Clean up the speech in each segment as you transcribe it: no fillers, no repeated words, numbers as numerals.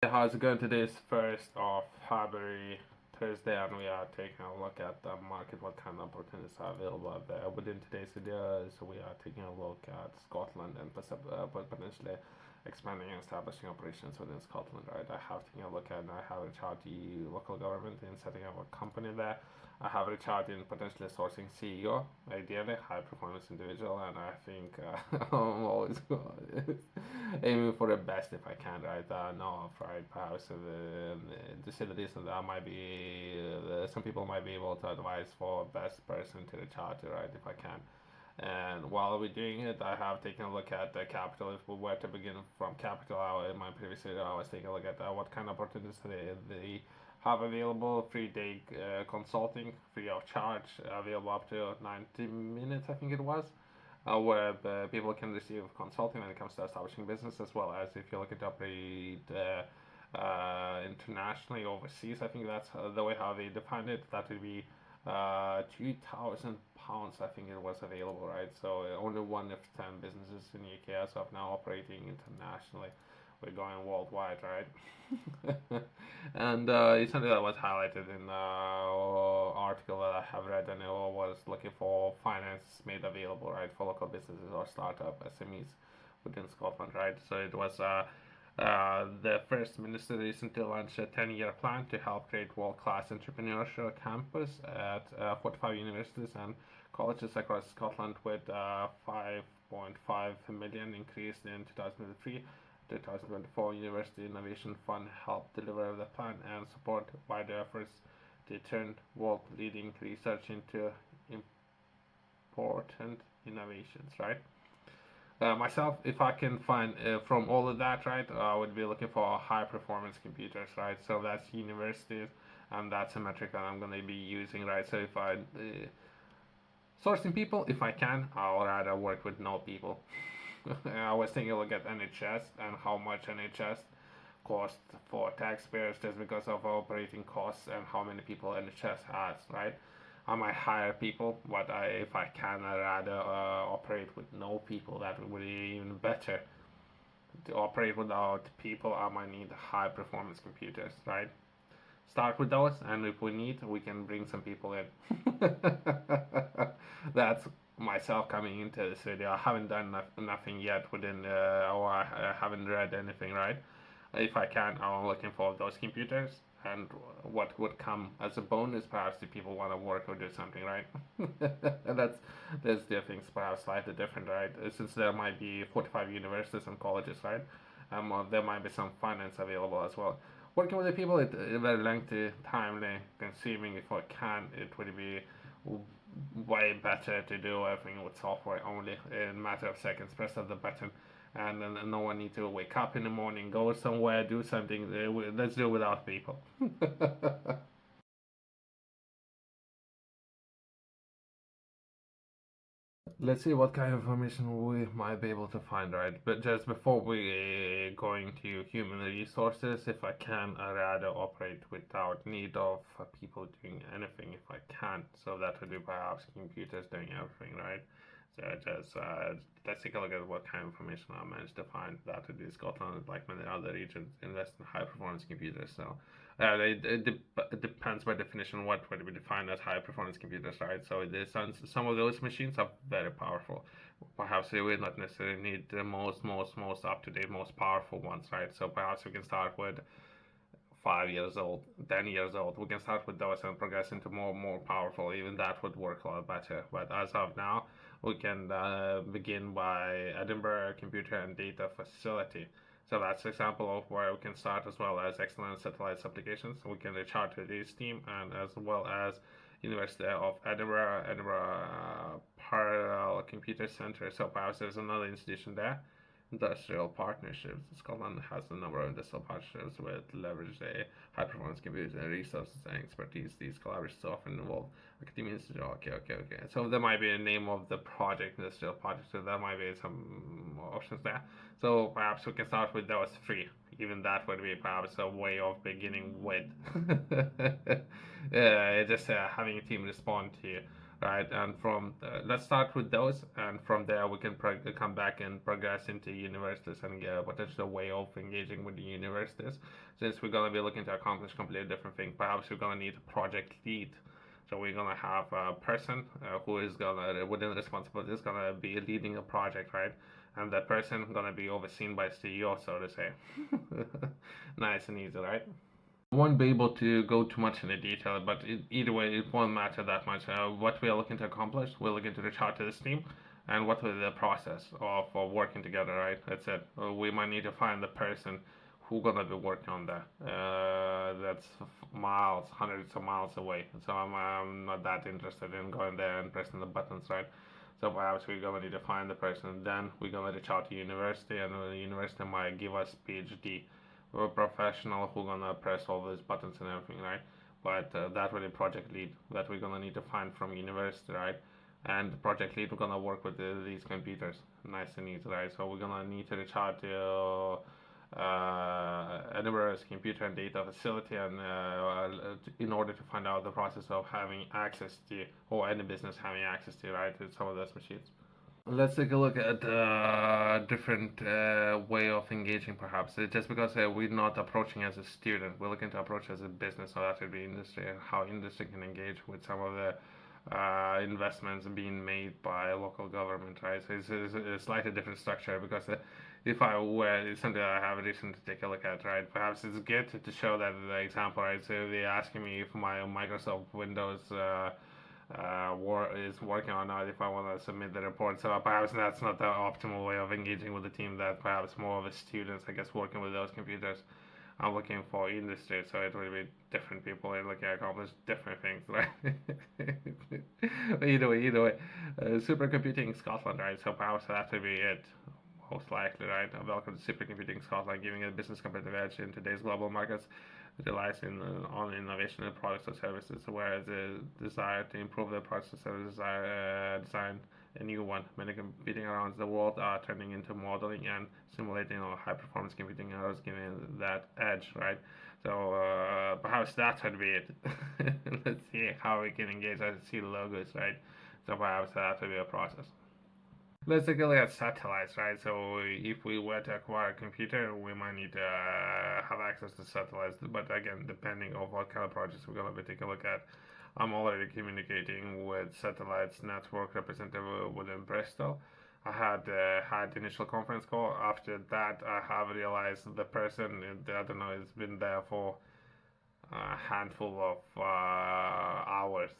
How's it going? Today is 1st of February, Thursday, and we are taking a look at the market, what kind of opportunities are available out there. Within today's video, so we are taking a look at Scotland and potentially expanding and establishing operations within Scotland, right? I have taken a look at, I have reached out to local government in setting up a company there. I have reached out in potentially sourcing CEO, ideally high performance individual, and I think I'm always aiming for the best if I can, right? No, right? Perhaps to say the least, that might be some people might be able to advise for best person to reach out to, right? If I can. And while we're doing it, I have taken a look at the capital. If we were to begin from capital, in my previous video, I was taking a look at what kind of opportunities they have available. 3 day consulting, free of charge, available up to 90 minutes, I think it was, where the people can receive consulting when it comes to establishing business, as well as if you're looking to operate internationally, overseas. I think that's the way how they define it. That would be £2,000, I think it was available, right? So only one of 10 businesses in the UK as of now operating internationally. We're going worldwide, right? And it's something that was highlighted in the article that I have read, and it was looking for finance made available, right, for local businesses or startup SMEs within Scotland, right? So it was the First Minister recently launched a 10-year plan to help create world-class entrepreneurial campus at 45 universities and colleges across Scotland, with 5.5 million increased in 2003. 2024 University Innovation Fund helped deliver the plan and support wider efforts to turn world-leading research into important innovations, right? Myself, if I can find from all of that, right, I would be looking for high performance computers, right? So that's universities, and that's a metric that I'm going to be using, right? So if I sourcing people, if I can, I'll rather work with no people. I was taking a look at NHS and how much NHS cost for taxpayers just because of operating costs and how many people NHS has, right? I might hire people, but if I can, I rather operate with no people. That would be even better. To operate without people, I might need high performance computers, right? Start with those, and if we need, we can bring some people in. That's myself coming into this video. I haven't done nothing yet within, or I haven't read anything, right? If I can, I'm looking for those computers, and what would come as a bonus, perhaps, if people want to work or do something, right? That's the things perhaps slightly different, right? Since there might be 45 universities and colleges, right? There might be some finance available as well. Working with the people, it's very lengthy, timely, consuming. If I can, it would be way better to do everything with software only in a matter of seconds. Press of the button, and then no one need to wake up in the morning, go somewhere, do something. Let's do it without people. Let's see what kind of information we might be able to find, right? But just before we go into human resources, if I can, I rather operate without need of people doing anything if I can. So that would be perhaps computers doing everything, right? So just let's take a look at what kind of information I managed to find. That would be Scotland, like many other regions, invest in high performance computers. So it depends by definition what would be defined as high performance computers, right? So some of those machines are very powerful. Perhaps we will not necessarily need the most up to date, most powerful ones, right? So perhaps we can start with 5 years old, 10 years old. We can start with those and progress into more powerful. Even that would work a lot better. But as of now, we can begin by Edinburgh Computer and Data Facility. So that's an example of where we can start, as well as excellent satellites applications. We can reach out to this team, and as well as University of Edinburgh, Parallel Computer Center. So perhaps there's another institution there. Industrial partnerships. Scotland has a number of industrial partnerships with leverage the high performance computers and resources and expertise. These collaborations often involve academia institute. Okay. So there might be a name of the project, industrial project. So there might be some options there. So perhaps we can start with those three. Even that would be perhaps a way of beginning with. Just having a team respond to right? And from let's start with those, and from there we can come back and progress into universities and get a potential way of engaging with the universities. Since we're gonna be looking to accomplish completely different thing, perhaps we're gonna need a project lead. So we're gonna have a person who is gonna, within responsibility, is gonna be leading a project, right? And that person gonna be overseen by CEO, so to say. Nice and easy, right? Won't be able to go too much into detail, but either way, it won't matter that much. What we are looking to accomplish, we're looking to reach out to this team, and what will the process of working together, right? That's it. We might need to find the person who gonna be working on that. That's miles, hundreds of miles away. So I'm not that interested in going there and pressing the buttons, right? So perhaps we're gonna need to find the person. Then we're gonna reach out to university, and the university might give us PhD we're a professional who gonna press all those buttons and everything, right? But that really project lead that we're gonna need to find from university, right? And the project lead we're gonna work with these computers, nice and easy, right? So we're gonna need to reach out to Edinburgh's computer and data facility, and in order to find out the process of having access to, or any business having access to, right, to some of those machines. Let's take a look at a different way of engaging, perhaps. Just because we're not approaching as a student, we're looking to approach as a business, or that would be industry, and how industry can engage with some of the investments being made by local government, right? So it's a slightly different structure because if I were, it's something I have a reason to take a look at, right? Perhaps it's good to show that the example, right? So they're asking me if my Microsoft Windows is working or not if I want to submit the report. So perhaps that's not the optimal way of engaging with the team. That perhaps more of the students, I guess, working with those computers. I'm looking for industry, so it will be different people and looking to accomplish different things, right? Either way, supercomputing Scotland, right? So perhaps that will be it, most likely, right? Welcome to supercomputing Scotland, giving a business competitive edge in today's global markets relies on innovation in products or services, whereas the desire to improve the products or services design a new one. Many competing around the world are turning into modeling and simulating high performance computing errors, giving that edge, right? So perhaps that would be it. Let's see how we can engage. I see logos, right? So perhaps that would be a process. Let's take a look at satellites, right? So if we were to acquire a computer, we might need to have access to satellites. But again, depending on what kind of projects we're gonna be taking a look at, I'm already communicating with satellites network representative within Bristol. I had initial conference call. After that, I have realized the person I don't know has been there for a handful of hours.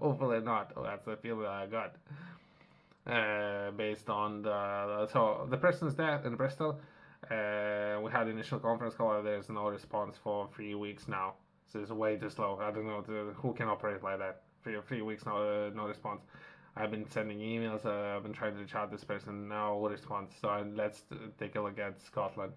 Hopefully not. That's the feeling I got based on so the person's there in Bristol. We had initial conference call. There's no response for 3 weeks now. So it's way too slow. I don't know who can operate like that. 3 weeks no response. I've been sending emails. I've been trying to reach out this person. No response. So let's take a look at Scotland,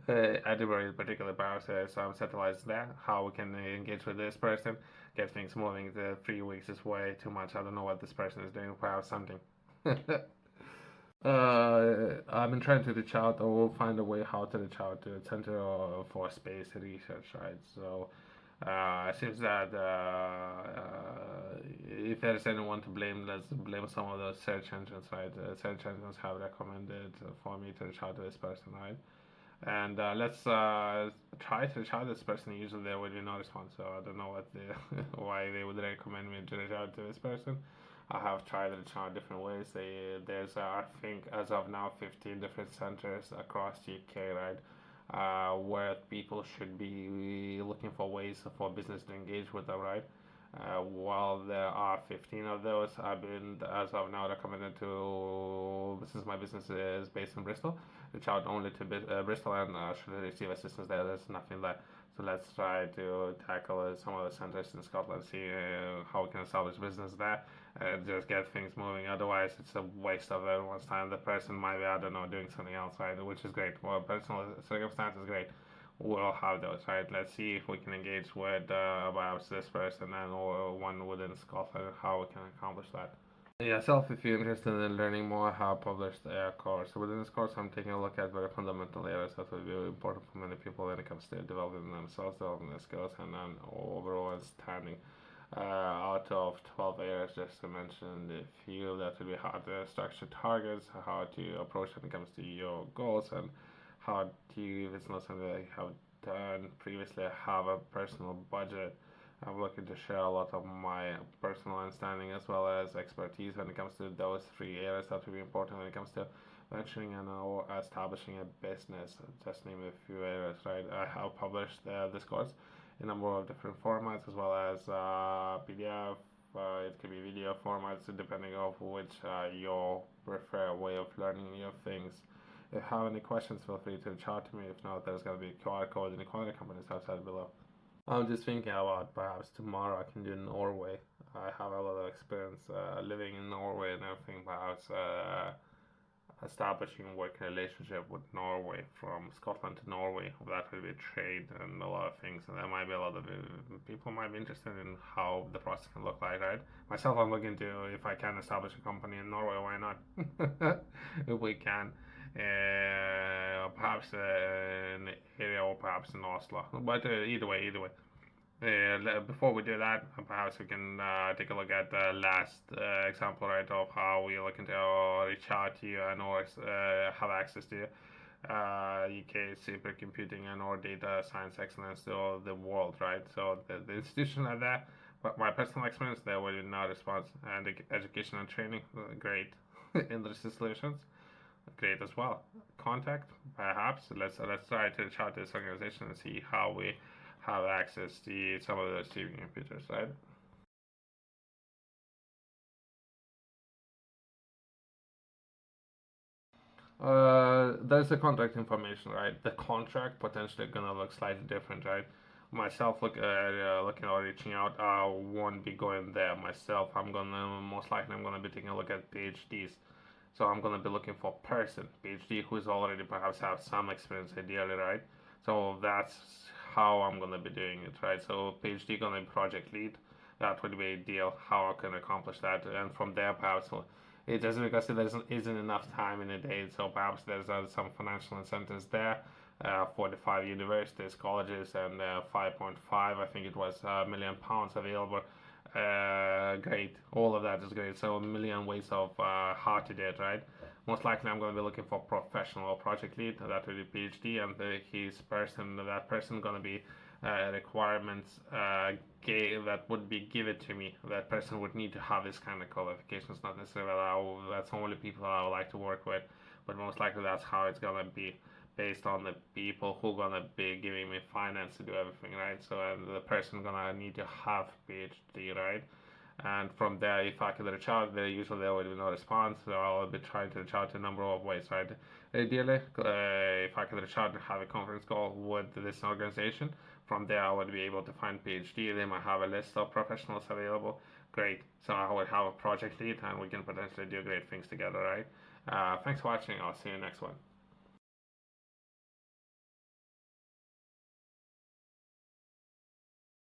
Edinburgh in particular. Perhaps some satellites there. How we can engage with this person, get things moving. The 3 weeks is way too much. I don't know what this person is doing. Perhaps something. I've been trying to reach out, or we'll find a way how to reach out to the Center for Space Research, right? So it seems that if there's anyone to blame, let's blame some of those search engines, right? Search engines have recommended for me to reach out to this person, right? And let's try to reach out to this person. Usually there would be no response, so I don't know what why they would recommend me to reach out to this person. I have tried to reach out different ways. There's I think as of now 15 different centers across the UK, right? Where people should be looking for ways for business to engage with them, right? While there are 15 of those, I've been, as of now, recommended to, since my business is based in Bristol, reach out only to Bristol and should receive assistance there. There's nothing there. So let's try to tackle some of the centers in Scotland, see how we can establish business there, just get things moving. Otherwise, it's a waste of everyone's time. The person might be, I don't know, doing something else, right? Which is great. Well, personal circumstance is great. We'll have those, right? Let's see if we can engage with about this person and or one within Scotland, how we can accomplish that. Yourself, if you're interested in learning more, I have published a course. So within this course, I'm taking a look at very fundamental areas that will be very important for many people when it comes to developing themselves, developing their skills, and overall understanding out of 12 areas just to mention a few. That would be how to structure targets, how to approach when it comes to your goals, and how to, if it's not something that I have done previously, have a personal budget. I'm looking to share a lot of my personal understanding as well as expertise when it comes to those three areas that would be important when it comes to venturing and or establishing a business. Just name a few areas, right? I have published this course in a number of different formats as well as PDF. It could be video formats depending on which your preferred way of learning new things. If you have any questions, feel free to reach out to me. If not, there's going to be a QR code in the corner companies outside below. I'm just thinking about perhaps tomorrow I can do Norway. I have a lot of experience living in Norway and everything. Perhaps establishing a working relationship with Norway from Scotland to Norway. That will be trade and a lot of things, and there might be a lot of people might be interested in how the process can look like, right? Myself, I'm looking to if I can establish a company in Norway, why not? If we can. Perhaps in the area or perhaps in Oslo, but either way. Before we do that, perhaps we can take a look at the last example, right, of how we looking to reach out to you and or have access to UK supercomputing and or data science excellence to the world, right? So the institution are there, but my personal experience there will be no response, and education and training, great. Industry solutions, great as well. Contact, perhaps. Let's try to reach out to this organization and see how we have access to some of those supercomputers, right? There's the contract information, right? The contract potentially gonna look slightly different, right? Myself, looking or reaching out, I won't be going there myself. I'm gonna most likely I'm gonna be taking a look at PhDs. So I'm gonna be looking for a person, PhD, who's already perhaps have some experience, ideally, right? So that's how I'm gonna be doing it, right? So PhD gonna be project lead. That would be ideal. How I can accomplish that, and from there perhaps it doesn't because there isn't enough time in a day. So perhaps there's some financial incentives there. 45 universities, colleges, and 5.5, I think it was, million pounds available. Great. All of that is great. So a million ways of how to do it, right? Most likely, I'm going to be looking for professional project lead. That will be PhD, and that person going to be requirements that would be given to me. That person would need to have this kind of qualifications. Not necessarily that's only people I would like to work with, but most likely that's how it's going to be based on the people who gonna be giving me finance to do everything, right? So and the person gonna need to have PhD, right? And from there, if I can reach out, usually there will be no response. So I'll be trying to reach out in a number of ways, right? Ideally, if I can reach out and have a conference call with this organization, from there I would be able to find PhD. They might have a list of professionals available. Great. So I would have a project lead, and we can potentially do great things together, right? Thanks for watching. I'll see you next one.